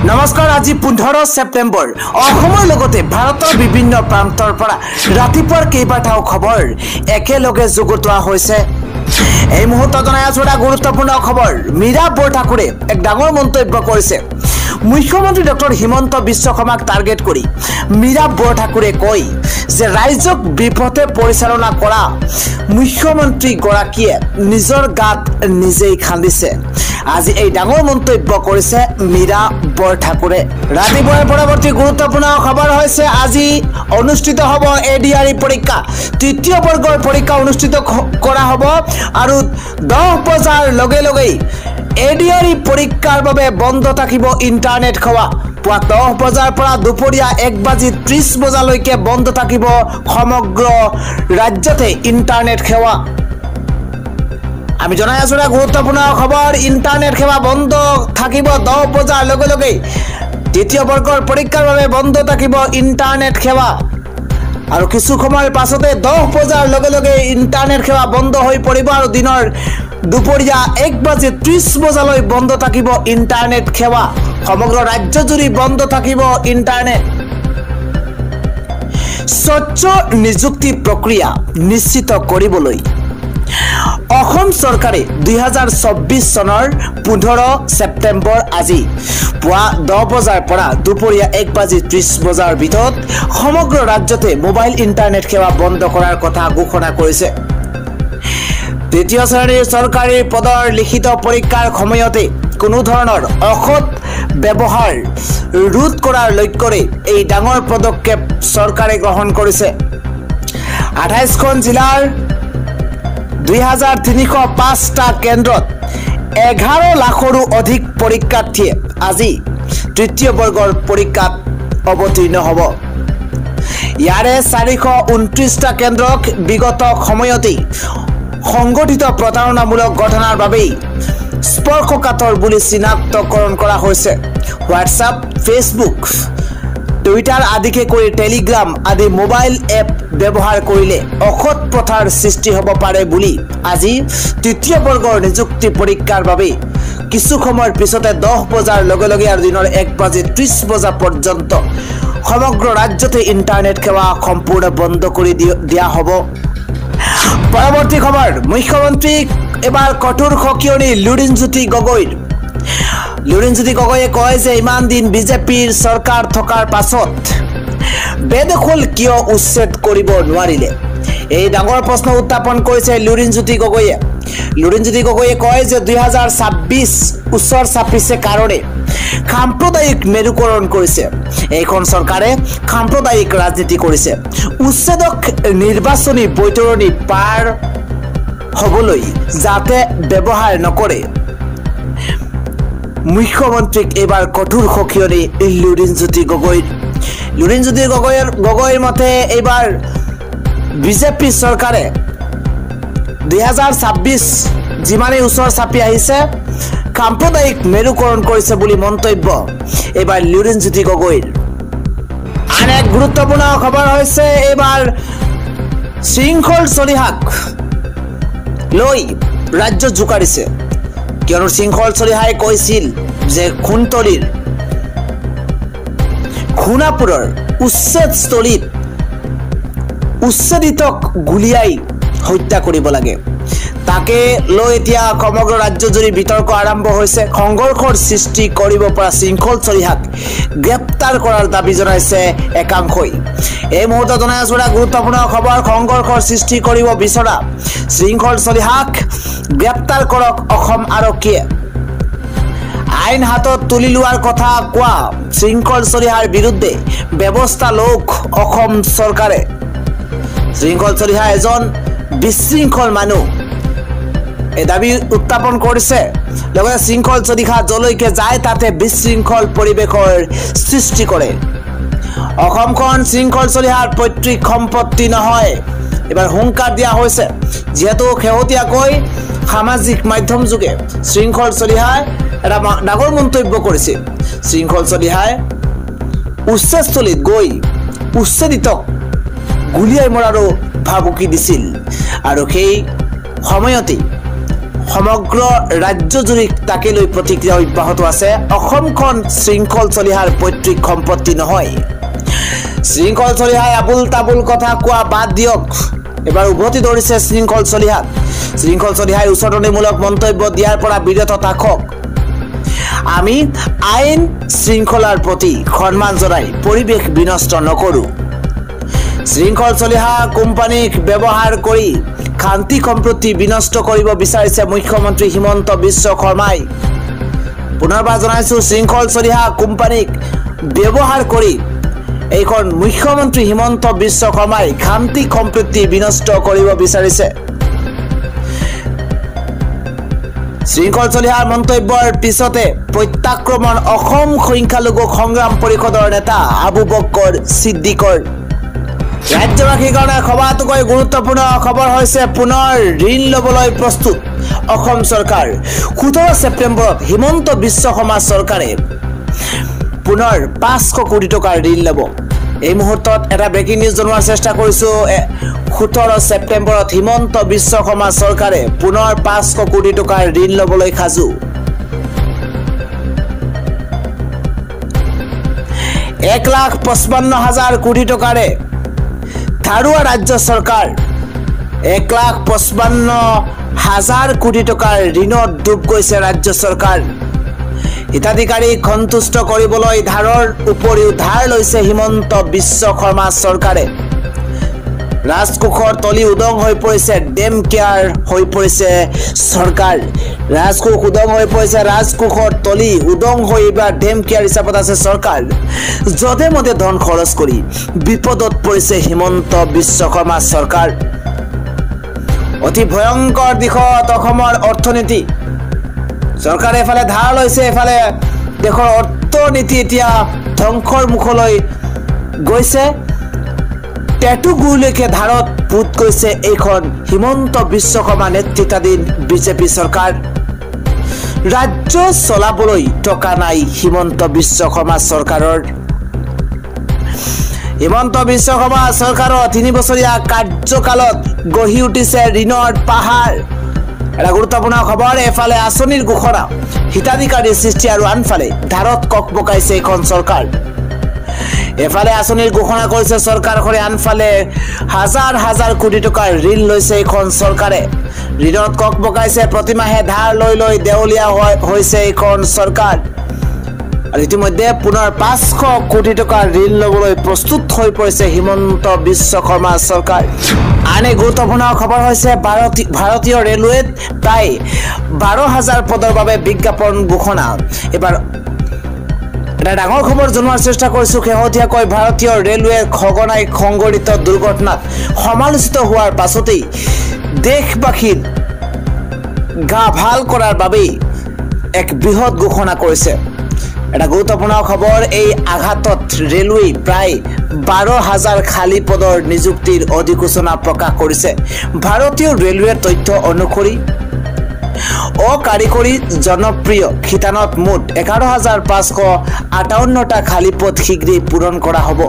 নমস্কাৰ আজি 15 সেপ্টেম্বৰ অসমৰ লগতে ভাৰতৰ বিভিন্ন প্ৰান্তৰ পৰা ৰাতিপুৱাৰ কেইবাটাও খবৰ একেলগে যুগুতোৱা হৈছে এই মুহূৰ্তত জনাই আছো এটা গুৰুত্বপূৰ্ণ খবৰ মীৰা বৰঠাকুৰে এক ডাঙৰ মন্তব্য কৰিছে মুখ্যমন্ত্ৰী ডক্টৰ হিমন্ত বিশ্ব শৰ্মাক টাৰ্গেট কৰি মীৰা বৰঠাকুৰে কয় যে ৰাজ্যক বিপথে পৰিচালনা কৰা মুখ্যমন্ত্ৰী গৰাকীয়ে নিজৰ গাত নিজেই খান্দিছে আজি এই ডাঙৰ মন্তব্য কৰিছে মীৰা বৰঠাকুৰে ৰাতিপুৱাৰ পৰৱৰ্তী গুৰুত্বপূৰ্ণ খবৰ হৈছে আজি অনুষ্ঠিত হ'ব এডিআৰই পৰীক্ষা তৃতীয় বৰ্গৰ পৰীক্ষা অনুষ্ঠিত কৰা হ'ব আৰু 10 বজাৰ লগে লগে এডিআৰই পৰীক্ষাৰ বাবে বন্ধ থাকিব ইন্টাৰনেট সেৱা পুৱা 10 বজাৰ পৰা দুপৰীয়া 1:30 বজালৈকে বন্ধ থাকিব সমগ্ৰ ৰাজ্যতে ইন্টাৰনেট সেৱা আমি জনাই আছো এটা গুৰুত্বপূৰ্ণ খবৰ ইন্টাৰনেট সেৱা বন্ধ থাকিব 10 বজাৰ লগে লগে তৃতীয় বৰ্গৰ পৰীক্ষাৰ বাবে বন্ধ থাকিব ইন্টাৰনেট সেৱা আৰু কিছু সময়ৰ পাছতে 10 বজাৰ লগে লগে ইন্টাৰনেট সেৱা বন্ধ হৈ পৰিব আৰু দিনৰ দুপৰীয়া 1:30 বজালৈ বন্ধ থাকিব ইন্টাৰনেট সেৱা সমগ্ৰ ৰাজ্যজুৰি বন্ধ থাকিব ইন্টাৰনেট স্বচ্ছ নিযুক্তি প্ৰক্ৰিয়া নিশ্চিত কৰিবলৈ অসম চৰকাৰে 2024 চনৰ 15 সেপ্টেম্বৰ আজি পুৱা 10 বজাৰ পৰা দুপৰীয়া 1:30 বজাৰ ভিতৰত সমগ্ৰ ৰাজ্যতে মোবাইল ইন্টাৰনেট সেৱা বন্ধ কৰাৰ কথা ঘোষণা কৰিছে তৃতীয় শ্ৰেণীৰ চৰকাৰী পদৰ লিখিত পৰীক্ষাৰ সময়তে কোনো ধৰণৰ অসৎ ব্যৱহাৰ ৰোধ কৰাৰ লক্ষ্যৰে এই ডাঙৰ পদক্ষেপ চৰকাৰে গ্ৰহণ কৰিছে 28খন জিলাৰ 2305টা কেন্দ্ৰত 11 লাখৰো অধিক পৰীক্ষাৰ্থীয়ে আজি তৃতীয় বৰ্গৰ পৰীক্ষাত অৱতীৰ্ণ হ'ব ইয়াৰে 429টা কেন্দ্ৰক বিগত সময়তে সংগঠিত প্ৰতাৰণামূলক ঘটনাৰ বাবে স্পৰ্শকাতৰ বুলি চিনাক্তকৰণ কৰা হৈছে হোৱাটছআপ ফেচবুক টুইটাৰ আদিকে কৰি টেলিগ্ৰাম আদি মোবাইল এপ ব্যৱহাৰ কৰিলে অসৎ প্ৰথাৰ সৃষ্টি হ'ব পাৰে বুলি আজি তৃতীয় বৰ্গৰ নিযুক্তি পৰীক্ষাৰ বাবে কিছু সময়ৰ পিছতে 10 বজাৰ লগে লগে আৰু দিনৰ 1:30 বজা পৰ্যন্ত সমগ্ৰ ৰাজ্যতে ইন্টাৰনেট সেৱা সম্পূৰ্ণ বন্ধ কৰি দিয়া হ'ব পৰৱৰ্তী খবৰ মুখ্যমন্ত্ৰীক এবাৰ কঠোৰ সকিয়নি লুৰিণজ্যোতি গগৈয়ে কয় যে ইমান দিন বিজেপিৰ চৰকাৰ থকাৰ পাছত বেদখল কিয় উচ্ছেদ কৰিব নোৱাৰিলে এই ডাঙৰ প্ৰশ্ন উত্থাপন কৰিছে লুৰিণজ্যোতি গগৈয়ে কয় যে 2026 ওচৰ চাপিছে কাৰণে সাম্প্ৰদায়িক মেৰুকৰণ কৰিছে এইখন চৰকাৰে সাম্প্ৰদায়িক ৰাজনীতি কৰিছে উচ্ছেদক নিৰ্বাচনী বৈতৰণি পাৰ হ'বলৈ যাতে ব্যৱহাৰ নকৰে মুখ্যমন্ত্ৰীক এবাৰ কঠোৰ সকিয়নি লুৰিণজ্যোতি গগৈৰ মতে এইবাৰ বিজেপি চৰকাৰে 2026 যিমানেই ওচৰ চাপি আহিছে সাম্প্ৰদায়িক মেৰুকৰণ কৰিছে বুলি মন্তব্য এইবাৰ লুৰিণজ্যোতি গগৈৰ আন এক গুৰুত্বপূৰ্ণ খবৰ হৈছে এইবাৰ শৃংখল চলিহাক লৈ ৰাজ্য জোকাৰিছে কিয়নো শৃংখল চলিহাই কৈছিল যে খুনতলিৰ খুনাপুৰৰ উচ্ছেদস্থলীত উচ্ছেদিতক গুলিয়াই হত্যা কৰিব লাগে তাকে লৈ এতিয়া সমগ্ৰ ৰাজ্যজুৰি বিতৰ্ক আৰম্ভ হৈছে সংঘৰ্ষৰ সৃষ্টি কৰিব পৰা শৃংখল চলিহাক গ্ৰেপ্তাৰ কৰাৰ দাবী জনাইছে একাংশই এই মুহূৰ্তত জনাই আছো এটা গুৰুত্বপূৰ্ণ খবৰ সংঘৰ্ষৰ সৃষ্টি কৰিব বিচৰা শৃংখল চলিহাক গ্ৰেপ্তাৰ কৰক অসম আৰক্ষীয়ে আইন হাতত তুলি লোৱাৰ কথা কোৱা শৃংখল চলিহাৰ বিৰুদ্ধে ব্যৱস্থা লওক অসম চৰকাৰে শৃংখল চলিহা এজন বিশৃংখল মানুহ এই দাবী উত্থাপন কৰিছে লগতে শৃংখল চলিহা যলৈকে যায় তাতে বিশৃংখল পৰিৱেশৰ সৃষ্টি কৰে অসমখন শৃংখল চলিহাৰ পৈতৃক সম্পত্তি নহয় এবাৰ হুংকাৰ দিয়া হৈছে যেহেতু শেহতীয়াকৈ সামাজিক মাধ্যম যোগে শৃংখল চলিহাই এটা ডাঙৰ মন্তব্য কৰিছে শৃংখল চলিহাই উচ্ছেদস্থলীত গৈ উচ্ছেদিতক গুলিয়াই মৰাৰো ভাবুকি দিছিল আৰু সেই সময়তে সমগ্ৰ ৰাজ্যজুৰি তাকে লৈ প্ৰতিক্ৰিয়া অব্যাহত আছে। অসমখন শৃংখল চলিহাৰ পৈতৃক সম্পত্তি নহয়। শৃংখল চলিহাই আবুল তাবুল কথা কোৱা বাদ দিয়ক, এবাৰ উভতি ধৰিছে শৃংখল চলিহাক। শৃংখল চলিহাই উচতনিমূলক মন্তব্য দিয়াৰ পৰা বিৰত থাকক। আমি আইন শৃংখলাৰ প্ৰতি সন্মান জনাই পৰিৱেশ বিনষ্ট নকৰো। শৃংখল চলিহা কোম্পানীক ব্যৱহাৰ কৰি শান্তি সম্প্ৰীতি বিনষ্ট কৰিব বিচাৰিছে মুখ্যমন্ত্ৰী হিমন্ত বিশ্ব শৰ্মাই। পুনৰবাৰ জনাইছো, শৃংখল চলিহা কোম্পানীক ব্যৱহাৰ কৰি এইখন মুখ্যমন্ত্ৰী হিমন্ত বিশ্ব শৰ্মাই শান্তি সম্প্ৰীতি বিনষ্ট কৰিব বিচাৰিছে। শৃংখল চলিহাৰ মন্তব্যৰ পিছতে প্ৰত্যাক্ৰমণ অসম সংখ্যালঘু সংগ্ৰাম পৰিষদৰ নেতা আবু বক্কৰ ছিদ্দিকৰ। ৰাজ্যবাসীৰ কাৰণে সবাতোকৈ গুৰুত্বপূৰ্ণ খবৰ হৈছে পুনৰ ঋণ ল'বলৈ প্ৰস্তুত অসম চৰকাৰ। 17 ছেপ্টেম্বৰত হিমন্ত বিশ্ব শৰ্মা চৰকাৰে পুনৰ 500 কোটি টকাৰ ঋণ ল'ব। এই মুহূৰ্তত এটা ব্ৰেকিং নিউজ জনোৱাৰ চেষ্টা কৰিছো। 17 ছেপ্টেম্বৰত হিমন্ত বিশ্ব শৰ্মা চৰকাৰে পুনৰ 500 কোটি টকাৰ ঋণ ল'বলৈ সাজু। 1,55,000 কোটি টকাৰে ধাৰুৱা ৰাজ্য চৰকাৰ 1,55,000 কোটি টকাৰ ঋণত ডুব গৈছে ৰাজ্য চৰকাৰ। হিতাধিকাৰীক সন্তুষ্ট কৰিবলৈ ধাৰৰ উপৰিও ধাৰ লৈছে হিমন্ত বিশ্ব শৰ্মা চৰকাৰে। ৰাজকোষৰ তলি উদং হৈ পৰিছে, ডেম কেয়াৰ হৈ পৰিছে চৰকাৰ। ৰাজকোষ উদং হৈ পৰিছে, ৰাজকোষৰ তলি উদং হৈ এইবাৰ ডেম কেয়াৰ হিচাপত আছে চৰকাৰ। যধে মধে ধন খৰচ কৰি বিপদত পৰিছে হিমন্ত বিশ্ব শৰ্মা চৰকাৰ। অতি ভয়ংকৰ দিশত অসমৰ অৰ্থনীতি। চৰকাৰে এফালে ধাৰ লৈছে, এফালে দেশৰ অৰ্থনীতি এতিয়া ধ্বংসৰ মুখলৈ গৈছে। টেটুগুৰিলৈকে ধাৰত পোত গৈছে এইখন হিমন্ত বিশ্ব শৰ্মা নেতৃত্বাধীন বিজেপি চৰকাৰ। ৰাজ্য চলাবলৈ টকা নাই হিমন্ত বিশ্ব শৰ্মা চৰকাৰৰ। হিমন্ত বিশ্ব শৰ্মা চৰকাৰৰ 3 বছৰীয়া কাৰ্যকালত গঢ়ি উঠিছে ঋণৰ পাহাৰ। এটা গুৰুত্বপূৰ্ণ খবৰ, এফালে আঁচনিৰ ঘোষণা, হিতাধিকাৰীৰ সৃষ্টি আৰু আনফালে ধাৰত ককবকাইছে এইখন চৰকাৰ। এফালে আঁচনিৰ ঘোষণা কৰিছে চৰকাৰখনে, আনফালে হাজাৰ হাজাৰ কোটি টকাৰ ঋণ লৈছে এইখন চৰকাৰে। ঋণত ককবকাইছে, প্ৰতিমাহে ধাৰ লৈ লৈ দেউলীয়া হৈছে এইখন চৰকাৰ। আৰু ইতিমধ্যে পুনৰ 500 কোটি টকাৰ ঋণ ল'বলৈ প্ৰস্তুত হৈ পৰিছে হিমন্ত বিশ্ব শৰ্মা চৰকাৰ। আন এক গুৰুত্বপূৰ্ণ খবৰ হৈছে ভাৰতীয় ৰেলৱেত প্ৰায় 12,000 পদৰ বাবে বিজ্ঞাপন ঘোষণা। এবাৰ এটা ডাঙৰ খবৰ জনোৱাৰ চেষ্টা কৰিছো। শেহতীয়াকৈ ভাৰতীয় ৰেলৱে সঘনাই সংঘটিত দুৰ্ঘটনাত সমালোচিত হোৱাৰ পাছতেই দেশবাসীৰ গা ভাল কৰাৰ বাবেই এক বৃহৎ ঘোষণা কৰিছে। এটা গুৰুত্বপূৰ্ণ খবৰ, এই আঘাতত ৰেলৱে প্ৰায় 12,000 খালী পদৰ নিযুক্তিৰ অধিসূচনা প্ৰকাশ কৰিছে। ভাৰতীয় ৰেলৱেৰ তথ্য অনুসৰি অকাৰিকৰী জনপ্ৰিয় শিতানত মুঠ 11,558টা খালী পদ শীঘ্ৰেই পূৰণ কৰা হ'ব।